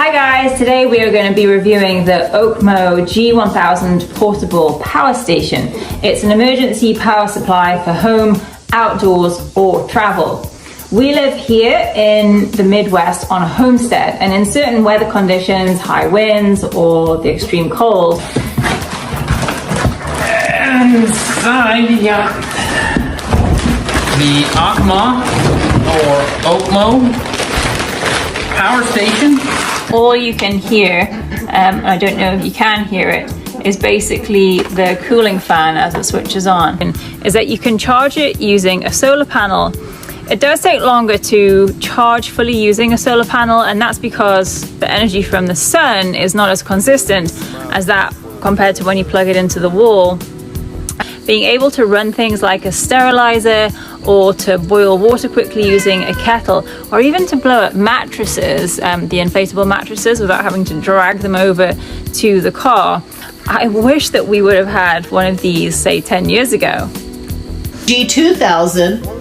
Hi guys, today we are going to be reviewing the Okmo G1000 portable power station. It's an emergency power supply for home, outdoors or travel. We live here in the Midwest on a homestead, and in certain weather conditions, high winds or the extreme cold. Inside you got the Okmo power station. All you can hear, I don't know if you can hear it, is basically the cooling fan as it switches on. Is that you can charge it using a solar panel. It does take longer to charge fully using a solar panel, and that's because the energy from the sun is not as consistent as that compared to when you plug it into the wall. Being able to run things like a sterilizer or to boil water quickly using a kettle, or even to blow up mattresses, the inflatable mattresses, without having to drag them over to the car. I wish that we would have had one of these, say, 10 years ago. G2000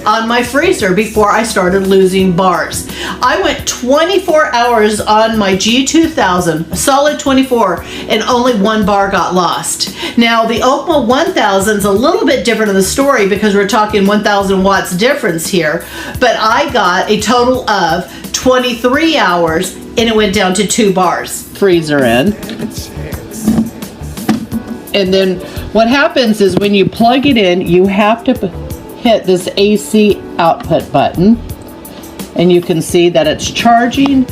on my freezer before I started losing bars. I went 24 hours on my G2000, a solid 24, and only one bar got lost. Now the Okmo 1000 is a little bit different of the story because we're talking 1000 watts difference here, but I got a total of 23 hours and it went down to 2 bars. Freezer in. And then what happens is when you plug it in, you have to hit this AC output button, and you can see that it's charging.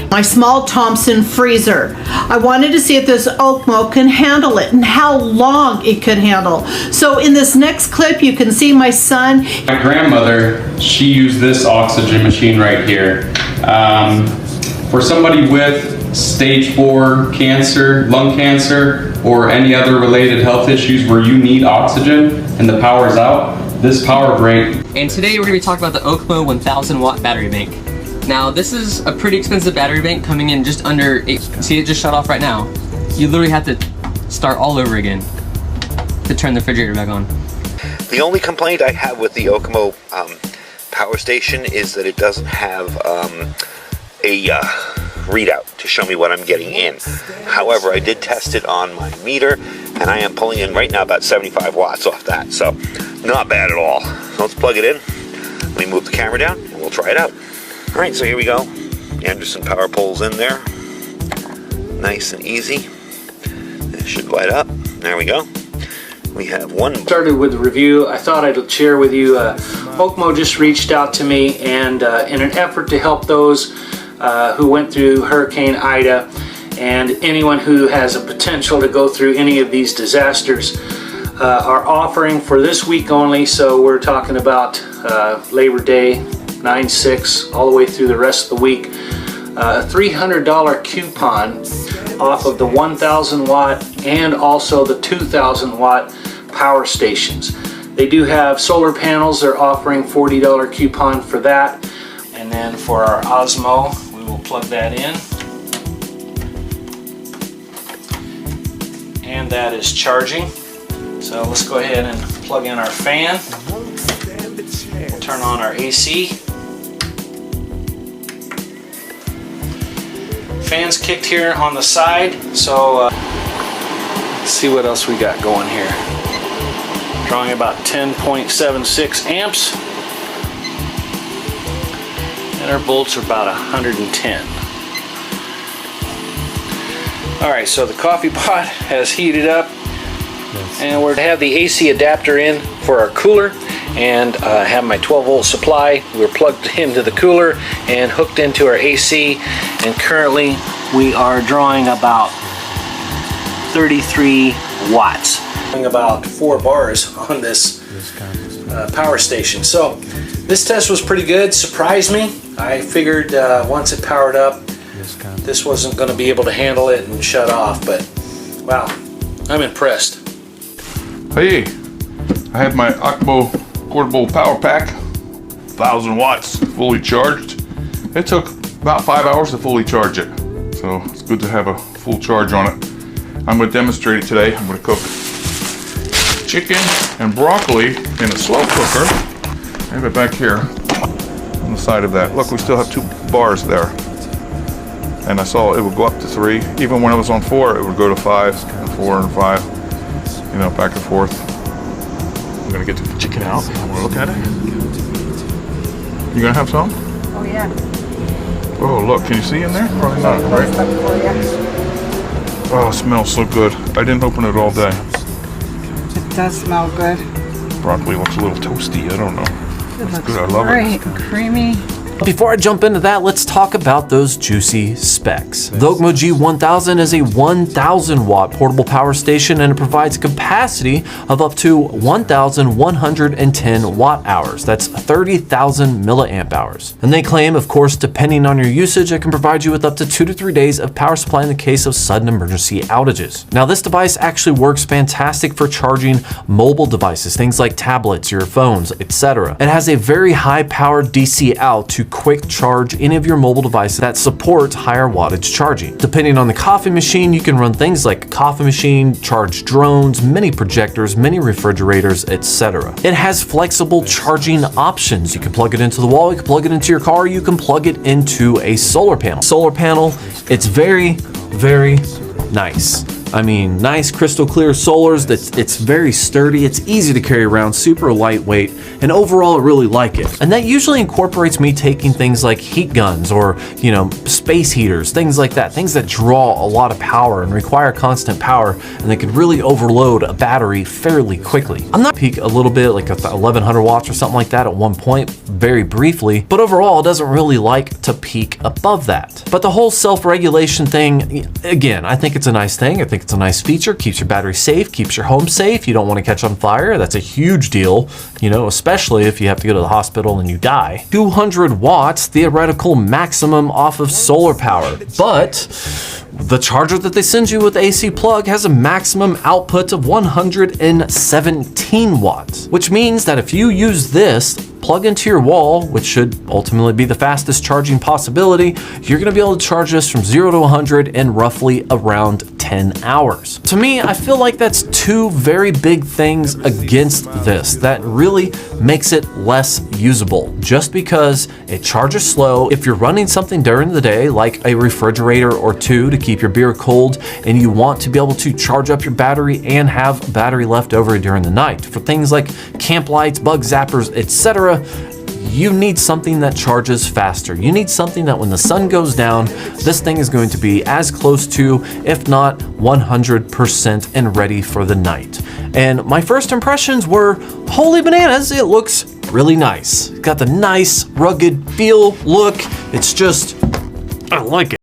My small Thompson freezer. I wanted to see if this Okmo can handle it and how long it could handle. So in this next clip, you can see my son. My grandmother, she used this oxygen machine right here. For somebody with stage 4 cancer, lung cancer, or any other related health issues where you need oxygen and the power's out, this power bank. And today we're going to be talking about the Okmo 1000 watt battery bank. Now this is a pretty expensive battery bank, coming in just under 8. See, it just shut off right now. You literally have to start all over again to turn the refrigerator back on. The only complaint I have with the Okmo power station is that it doesn't have a readout to show me what I'm getting in. However, I did test it on my meter, and I am pulling in right now about 75 watts off that, so not bad at all. So let's plug it in. Let me move the camera down and we'll try it out. All right, so here we go. Anderson power poles in there. Nice and easy. It should light up. There we go. We have one. Started with the review. I thought I'd share with you, Okmo just reached out to me, and in an effort to help those who went through Hurricane Ida and anyone who has a potential to go through any of these disasters, are offering for this week only, so we're talking about Labor Day, 9/6, all the way through the rest of the week, a $300 coupon off of the 1000 watt and also the 2000 watt power stations. They do have solar panels. They're offering $40 coupon for that. And then for our Osmo, we will plug that in. And that is charging. So let's go ahead and plug in our fan. We'll turn on our AC. Fan's kicked here on the side, so let's see what else we got going here. Drawing about 10.76 amps. And our volts are about 110. Alright, so the coffee pot has heated up, and we're to have the AC adapter in for our cooler, and have my 12 volt supply. We're plugged into the cooler and hooked into our AC, and currently we are drawing about 33 watts. About 4 bars on this power station. So this test was pretty good, surprised me. I figured once it powered up, this wasn't going to be able to handle it and shut off, but wow, I'm impressed. Hey, I have my Okmo portable power pack, 1000 watts, fully charged. It took about 5 hours to fully charge it, so it's good to have a full charge on it. I'm going to demonstrate it today. I'm going to cook chicken and broccoli in a slow cooker. I have it back here on the side of that. Look, we still have 2 bars there. and I saw it would go up to 3. Even when I was on 4, it would go to 5 and 4 and 5, you know, back and forth. I'm gonna get the chicken out. I wanna look at it. You gonna have some? Oh yeah. Oh, look, can you see in there? Probably not, right? Oh, it smells so good. I didn't open it all day. It does smell good. Broccoli looks a little toasty, I don't know. It looks good, I love it. great and creamy. Before I jump into that, let's talk about those juicy specs. The Okmo G1000 is a 1000 watt portable power station, and it provides a capacity of up to 1110 watt hours. That's 30,000 milliamp hours. And they claim, of course, depending on your usage, it can provide you with up to 2 to 3 days of power supply in the case of sudden emergency outages. Now, this device actually works fantastic for charging mobile devices, things like tablets, your phones, etc. It has a very high powered DC out to quick charge any of your mobile devices that support higher wattage charging. Depending on the coffee machine, you can run things like a coffee machine, charge drones, mini projectors, mini refrigerators, etc. It has flexible charging options. You can plug it into the wall, you can plug it into your car, you can plug it into a solar panel. Solar panel, it's very, very nice. I mean, nice crystal clear solars. It's very sturdy, it's easy to carry around, super lightweight, and overall I really like it. And that usually incorporates me taking things like heat guns or, you know, space heaters, things like that, things that draw a lot of power and require constant power, and they could really overload a battery fairly quickly. I'm not peak a little bit, like 1100 watts or something like that at one point, very briefly, but overall it doesn't really like to peak above that. But the whole self-regulation thing, again, I think it's a nice thing. I think it's a nice feature, keeps your battery safe, keeps your home safe. You don't want to catch on fire. That's a huge deal, you know, especially if you have to go to the hospital and you die. 200 watts, theoretical maximum off of solar power. But the charger that they send you with the AC plug has a maximum output of 117 watts, which means that if you use this, plug into your wall, which should ultimately be the fastest charging possibility, you're gonna be able to charge this from 0 to 100 in roughly around 10 hours. To me, I feel like that's two very big things against this that really makes it less usable, just because it charges slow. If you're running something during the day, like a refrigerator or two to keep your beer cold, and you want to be able to charge up your battery and have battery left over during the night, for things like camp lights, bug zappers, etc., you need something that charges faster. You need something that when the sun goes down, this thing is going to be as close to, if not 100% and ready for the night. And my first impressions were, holy bananas, it looks really nice. It's got the nice, rugged feel, look. It's just, I like it.